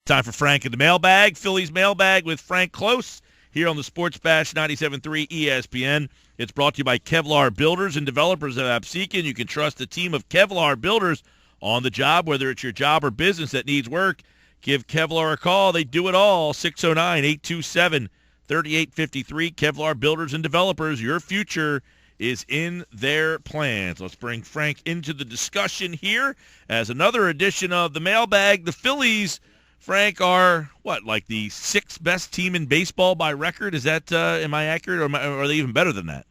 Time for Frank and the Mailbag. Phillies Mailbag with Frank Klose here on the Sports Bash 97.3 ESPN. It's brought to you by Kevlar Builders and Developers of Absecon. You can trust a team of Kevlar Builders on the job, whether it's your job or business that needs work. Give Kevlar a call. They do it all. 609-827-3853. Kevlar Builders and Developers. Your future is in their plans. Let's bring Frank into the discussion here as another edition of the Mailbag. The Phillies, Frank, are, like the sixth best team in baseball by record? Is that, am I accurate, or are they even better than that?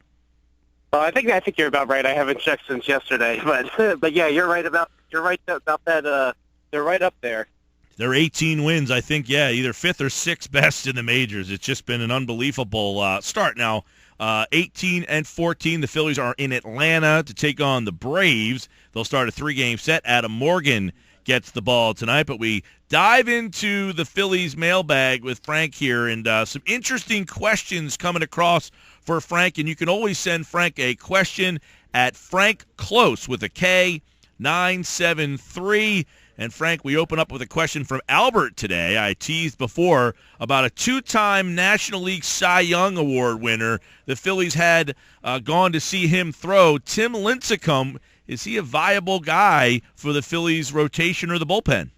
I think you're about right. I haven't checked since yesterday, but yeah, you're right about that. They're right up there. They're 18 wins, I think. Yeah, either fifth or sixth best in the majors. It's just been an unbelievable start. Now, 18-14. The Phillies are in Atlanta to take on the Braves. They'll start a 3-game set. Adam Morgan gets the ball tonight, but we dive into the Phillies mailbag with Frank here, and some interesting questions coming across for Frank, and you can always send Frank a question at Frank Klose with a K, 973. And Frank, we open up with a question from Albert today. I teased before about a 2-time National League Cy Young Award winner. The Phillies had gone to see him throw. Tim Lincecum, is he a viable guy for the Phillies rotation or the bullpen?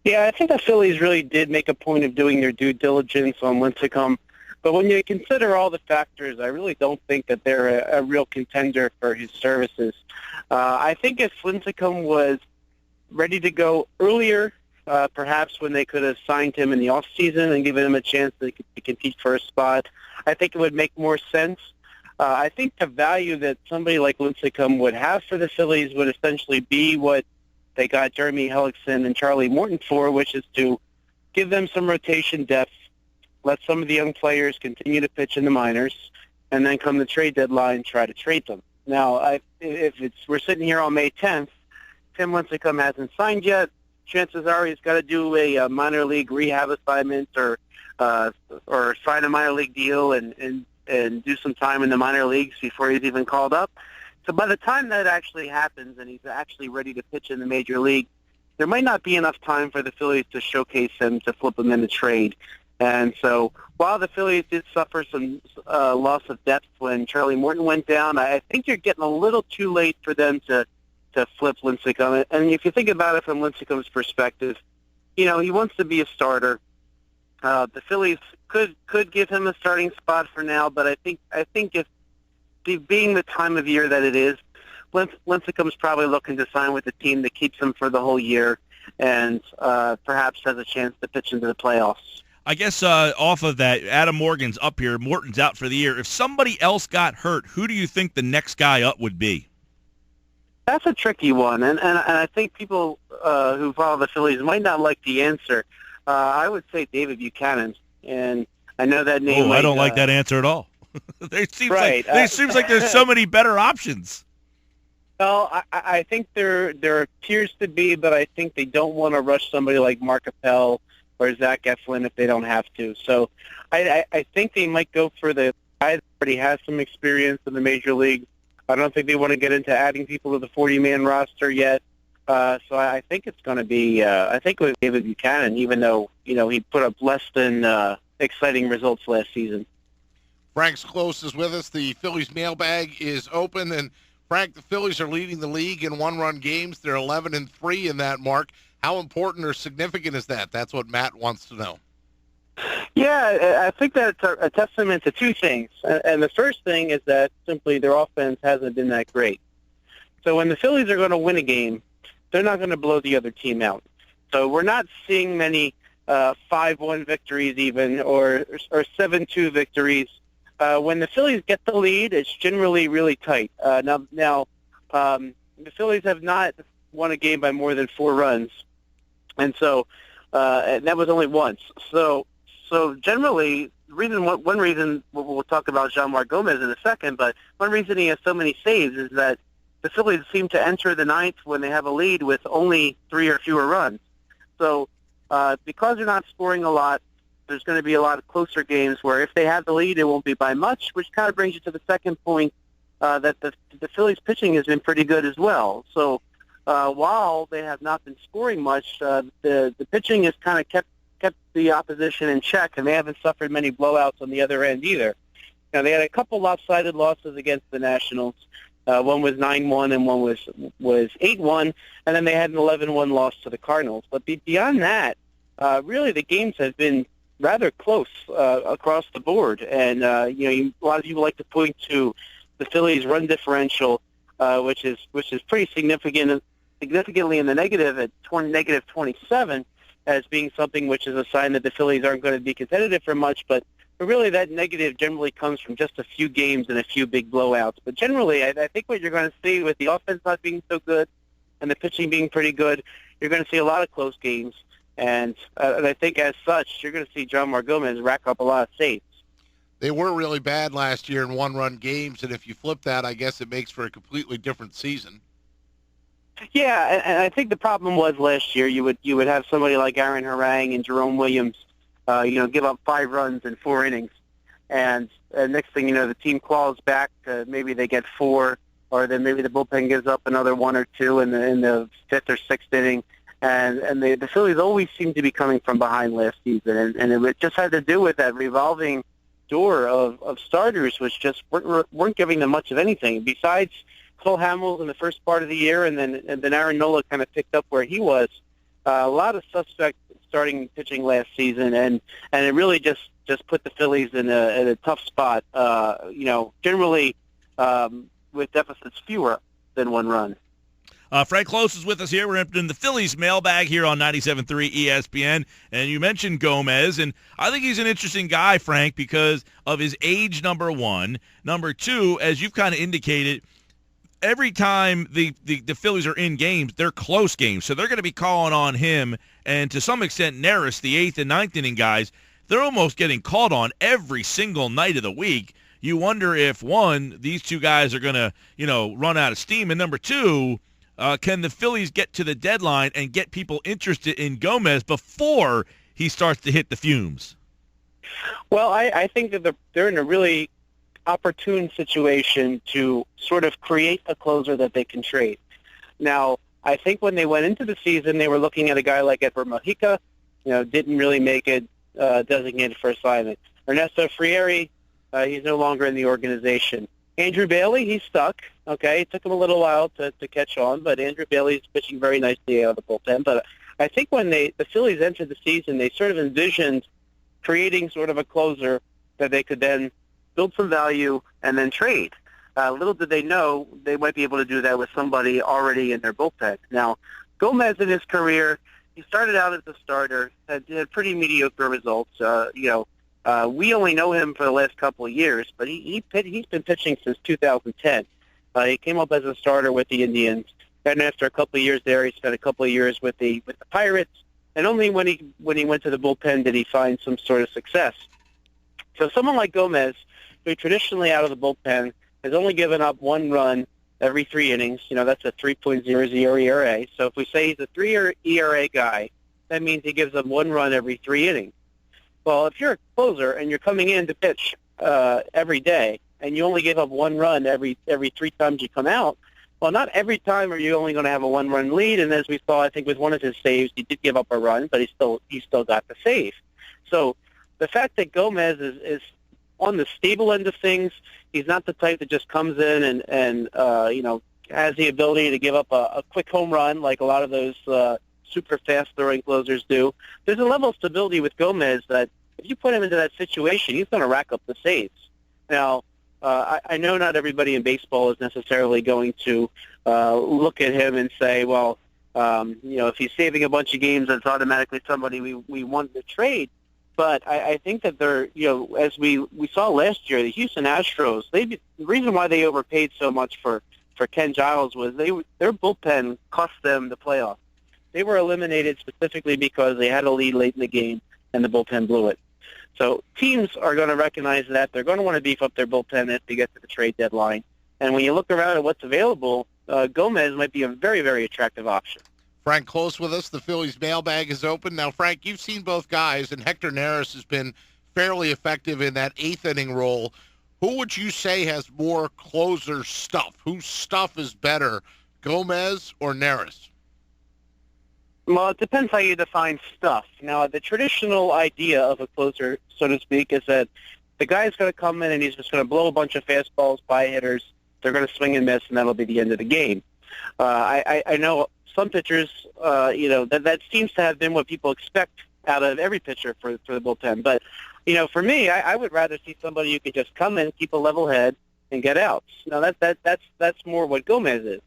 Yeah, I think the Phillies really did make a point of doing their due diligence on Lincecum. But when you consider all the factors, I really don't think that they're a real contender for his services. I think if Lincecum was ready to go earlier, perhaps when they could have signed him in the offseason and given him a chance to compete for a spot, I think it would make more sense. I think the value that somebody like Lincecum would have for the Phillies would essentially be what they got Jeremy Hellickson and Charlie Morton for, which is to give them some rotation depth, let some of the young players continue to pitch in the minors, and then come the trade deadline, try to trade them. Now, we're sitting here on May 10th, Tim Lincecum hasn't signed yet. Chances are he's got to do a minor league rehab assignment or sign a minor league deal and do some time in the minor leagues before he's even called up. So by the time that actually happens and he's actually ready to pitch in the major league, there might not be enough time for the Phillies to showcase him to flip him in the trade. And so while the Phillies did suffer some loss of depth when Charlie Morton went down, I think you're getting a little too late for them to flip Lincecum. And if you think about it from Lincecum's perspective, he wants to be a starter. The Phillies could give him a starting spot for now, but I think if being the time of year that it is, Lincecum's probably looking to sign with a team that keeps him for the whole year and perhaps has a chance to pitch into the playoffs. I guess off of that, Adam Morgan's up here. Morton's out for the year. If somebody else got hurt, who do you think the next guy up would be? That's a tricky one, and I think people who follow the Phillies might not like the answer. I would say David Buchanan, and I know that name. I don't like that answer at all. It seems like there's so many better options. Well, I think there appears to be, but I think they don't want to rush somebody like Mark Appel or Zach Eflin if they don't have to. So I think they might go for the guy that already has some experience in the major league. I don't think they want to get into adding people to the 40-man roster yet. So I think it's going to be, I think it was David Buchanan, even though, he put up less than exciting results last season. Frank Klose is with us. The Phillies mailbag is open. And, Frank, the Phillies are leading the league in one-run games. They're 11-3 in that mark. How important or significant is that? That's what Matt wants to know. Yeah, I think that's a testament to two things. And the first thing is that simply their offense hasn't been that great. So when the Phillies are going to win a game, they're not going to blow the other team out. So we're not seeing many 5-1 victories even or 7-2 victories. When the Phillies get the lead, it's generally really tight. Now, the Phillies have not won a game by more than 4 runs. And so and that was only once. So generally, one reason we'll talk about Jean-Marc Gomez in a second, but one reason he has so many saves is that the Phillies seem to enter the ninth when they have a lead with only 3 or fewer runs. So because they're not scoring a lot, there's going to be a lot of closer games where if they have the lead, it won't be by much, which kind of brings you to the second point that the Phillies pitching has been pretty good as well. So while they have not been scoring much, the pitching has kind of kept the opposition in check, and they haven't suffered many blowouts on the other end either. Now, they had a couple lopsided losses against the Nationals. One was 9-1 and one was 8-1, and then they had an 11-1 loss to the Cardinals. But beyond that, really the games have been rather close across the board. And a lot of people like to point to the Phillies' run differential, which is pretty significantly in the negative at negative 27, as being something which is a sign that the Phillies aren't going to be competitive for much. But really, that negative generally comes from just a few games and a few big blowouts. But generally, I think what you're going to see with the offense not being so good and the pitching being pretty good, you're going to see a lot of close games. And I think as such, you're going to see John Margomez rack up a lot of saves. They were really bad last year in one-run games, and if you flip that, I guess it makes for a completely different season. Yeah, and I think the problem was last year you would have somebody like Aaron Harang and Jerome Williams give up 5 runs in 4 innings. And next thing you know, the team claws back. Maybe they get 4, or then maybe the bullpen gives up another 1 or 2 in the 5th or 6th inning. And the Phillies always seemed to be coming from behind last season. And it just had to do with that revolving door of starters, which just weren't giving them much of anything. Besides Cole Hamels in the first part of the year, and then Aaron Nola kind of picked up where he was. A lot of suspect starting pitching last season, and it really just put the Phillies in a tough spot. Generally with deficits fewer than 1 run. Frank Klose is with us here. We're in the Phillies mailbag here on 97.3 ESPN. And you mentioned Gomez, and I think he's an interesting guy, Frank, because of his age, number 1. Number 2, as you've kind of indicated, every time the Phillies are in games, they're close games. So they're going to be calling on him, and to some extent, Neris, the 8th and 9th inning guys, they're almost getting called on every single night of the week. You wonder if, 1, these 2 guys are going to, run out of steam, and number 2, can the Phillies get to the deadline and get people interested in Gomez before he starts to hit the fumes? Well, I think that they're in a really opportune situation to sort of create a closer that they can trade. Now, I think when they went into the season, they were looking at a guy like Edward Mojica, didn't really make it designated for assignment. Ernesto Frieri, he's no longer in the organization. Andrew Bailey, he's stuck. Okay, it took him a little while to catch on, but Andrew Bailey's pitching very nicely out of the bullpen. But I think when the Phillies entered the season, they sort of envisioned creating sort of a closer that they could then build some value and then trade. Little did they know they might be able to do that with somebody already in their bullpen. Now, Gomez in his career, he started out as a starter, had pretty mediocre results. We only know him for the last couple of years, but he's been pitching since 2010. He came up as a starter with the Indians. Then after a couple of years there, he spent a couple of years with the Pirates. And only when he went to the bullpen did he find some sort of success. So someone like Gomez, who traditionally out of the bullpen, has only given up 1 run every 3 innings. That's a 3.00 ERA. So if we say he's a 3 ERA guy, that means he gives up 1 run every 3 innings. Well, if you're a closer and you're coming in to pitch every day and you only give up 1 run every 3 times you come out, well, not every time are you only going to have a 1-run lead. And as we saw, I think with one of his saves, he did give up a run, but he still got the save. So the fact that Gomez is on the stable end of things, he's not the type that just comes in and has the ability to give up a quick home run like a lot of those super fast throwing closers do. There's a level of stability with Gomez that if you put him into that situation, he's going to rack up the saves. Now, I know not everybody in baseball is necessarily going to look at him and say, well, if he's saving a bunch of games, that's automatically somebody we want to trade. But I think that they're, as we saw last year, the Houston Astros, the reason why they overpaid so much for Ken Giles was their bullpen cost them the playoffs. They were eliminated specifically because they had a lead late in the game and the bullpen blew it. So teams are going to recognize that. They're going to want to beef up their bullpen as they get to the trade deadline. And when you look around at what's available, Gomez might be a very, very attractive option. Frank Klose with us. The Phillies mailbag is open. Now, Frank, you've seen both guys, and Hector Neris has been fairly effective in that 8th inning role. Who would you say has more closer stuff? Whose stuff is better Gomez or Neris? Well, it depends how you define stuff. Now, the traditional idea of a closer, so to speak, is that the guy's going to come in and he's just going to blow a bunch of fastballs by hitters. They're going to swing and miss, and that'll be the end of the game. I know some pitchers, that seems to have been what people expect out of every pitcher for the bullpen. But, for me, I would rather see somebody who could just come in, keep a level head, and get outs. Now, that's more what Gomez is.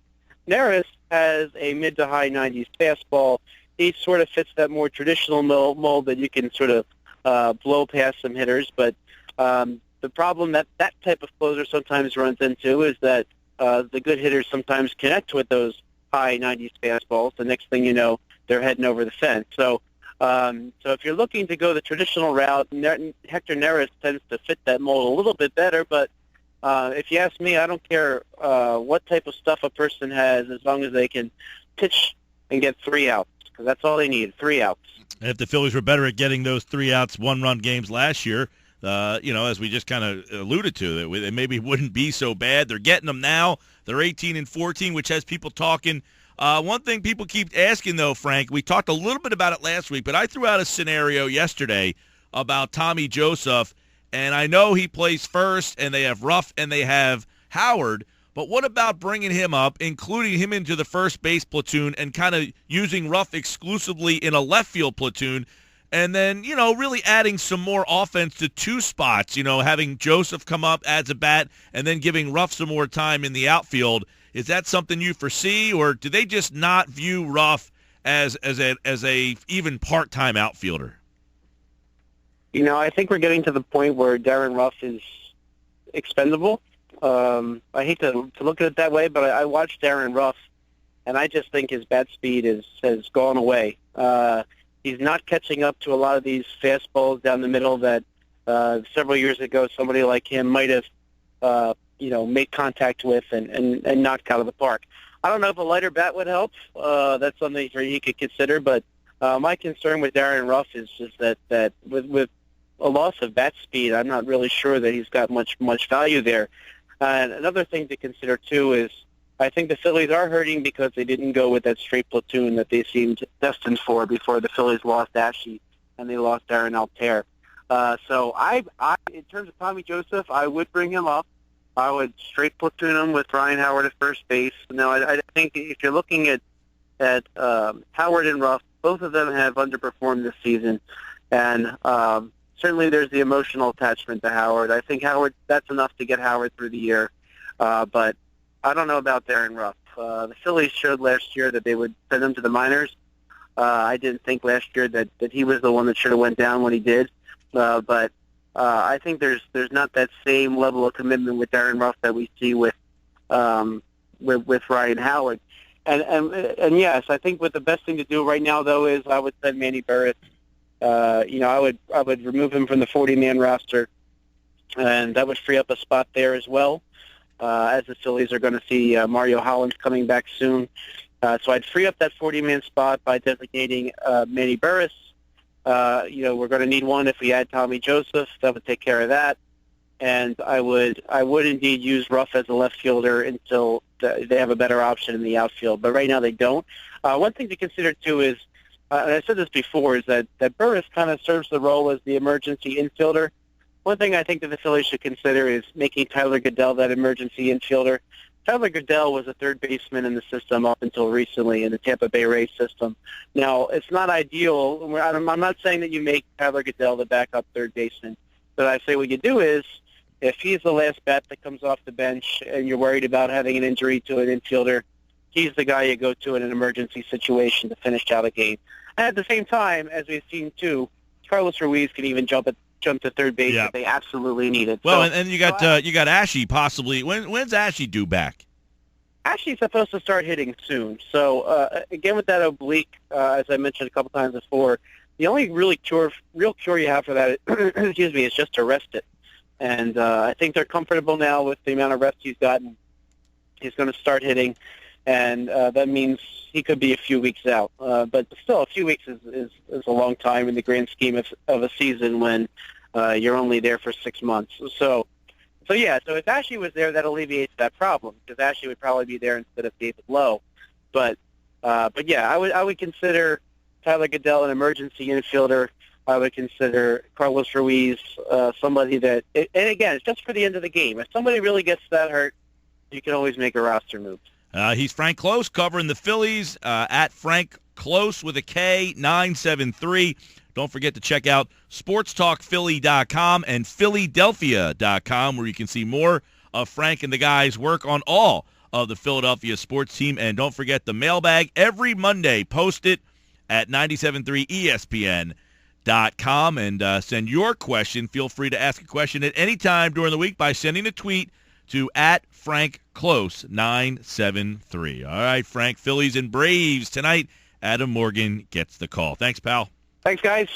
Neris has a mid to high 90s fastball. He sort of fits that more traditional mold that you can sort of blow past some hitters. But the problem that type of closer sometimes runs into is that the good hitters sometimes connect with those high 90s fastballs. The next thing you know, they're heading over the fence. So if you're looking to go the traditional route, Hector Neris tends to fit that mold a little bit better. But if you ask me, I don't care what type of stuff a person has as long as they can pitch and get 3 outs, because that's all they need, 3 outs. And if the Phillies were better at getting those 3 outs, 1-run games last year, as we just kind of alluded to, it maybe wouldn't be so bad. They're getting them now. They're 18-14, which has people talking. One thing people keep asking, though, Frank, we talked a little bit about it last week, but I threw out a scenario yesterday about Tommy Joseph, and I know he plays first, and they have Ruff and they have Howard, but what about bringing him up, including him into the first base platoon, and kind of using Ruff exclusively in a left field platoon, and then, really adding some more offense to 2 spots, having Joseph come up, adds a bat, and then giving Ruff some more time in the outfield. Is that something you foresee, or do they just not view Ruff as a even part-time outfielder? I think we're getting to the point where Darren Ruff is expendable. I hate to look at it that way, but I watched Darren Ruff, and I just think his bat speed has gone away. He's not catching up to a lot of these fastballs down the middle that several years ago somebody like him might have, made contact with and knocked out of the park. I don't know if a lighter bat would help. That's something he could consider. But my concern with Darren Ruff is just that with a loss of bat speed, I'm not really sure that he's got much value there. And another thing to consider, too, is I think the Phillies are hurting because they didn't go with that straight platoon that they seemed destined for before the Phillies lost Ashe and they lost Darren Altair. So I, in terms of Tommy Joseph, I would bring him up. I would straight platoon him with Ryan Howard at first base. Now, I think if you're looking at Howard and Ruff, both of them have underperformed this season. And certainly there's the emotional attachment to Howard. I think that's enough to get Howard through the year. But I don't know about Darren Ruff. The Phillies showed last year that they would send him to the minors. I didn't think last year that he was the one that should have went down when he did. But I think there's not that same level of commitment with Darren Ruff that we see with Ryan Howard. And yes, I think what the best thing to do right now, though, is I would send Manny Burris. I would remove him from the 40-man roster, and that would free up a spot there as well. As the Phillies are going to see Mario Hollins coming back soon. So I'd free up that 40-man spot by designating Manny Burris. We're going to need one if we add Tommy Joseph. That would take care of that. And I would indeed use Ruff as a left fielder until they have a better option in the outfield. But right now they don't. One thing to consider, too, is, and I said this before, is that Burris kind of serves the role as the emergency infielder. One thing I think that the Phillies should consider is making Tyler Goodell that emergency infielder. Tyler Goodell was a third baseman in the system up until recently in the Tampa Bay Rays system. Now, it's not ideal. I'm not saying that you make Tyler Goodell the backup third baseman, but I say what you do is, if he's the last bat that comes off the bench and you're worried about having an injury to an infielder, he's the guy you go to in an emergency situation to finish out a game. And at the same time, as we've seen, too, Carlos Ruiz can even jump to third base if they absolutely need it. Well, so, and you got Ashe possibly. When's Ashe due back? Ashe's supposed to start hitting soon. So again, with that oblique, as I mentioned a couple times before, the only real cure you have for that, excuse me, is just to rest it. And I think they're comfortable now with the amount of rest he's gotten. He's going to start hitting, and that means he could be a few weeks out. But still, a few weeks is a long time in the grand scheme of a season when you're only there for 6 months. So if Ashe was there, that alleviates that problem, because Ashe would probably be there instead of David Lowe. But yeah, I would consider Tyler Goodell an emergency infielder. I would consider Carlos Ruiz somebody that, and again, it's just for the end of the game. If somebody really gets that hurt, you can always make a roster move. He's Frank Klose covering the Phillies at Frank Klose with a K, 973. Don't forget to check out sportstalkphilly.com and Philadelphia.com, where you can see more of Frank and the guys' work on all of the Philadelphia sports team. And don't forget the mailbag every Monday. Post it at 973ESPN.com and send your question. Feel free to ask a question at any time during the week by sending a tweet to @FrankClose973. All right, Frank, Phillies and Braves tonight. Adam Morgan gets the call. Thanks, pal. Thanks, guys.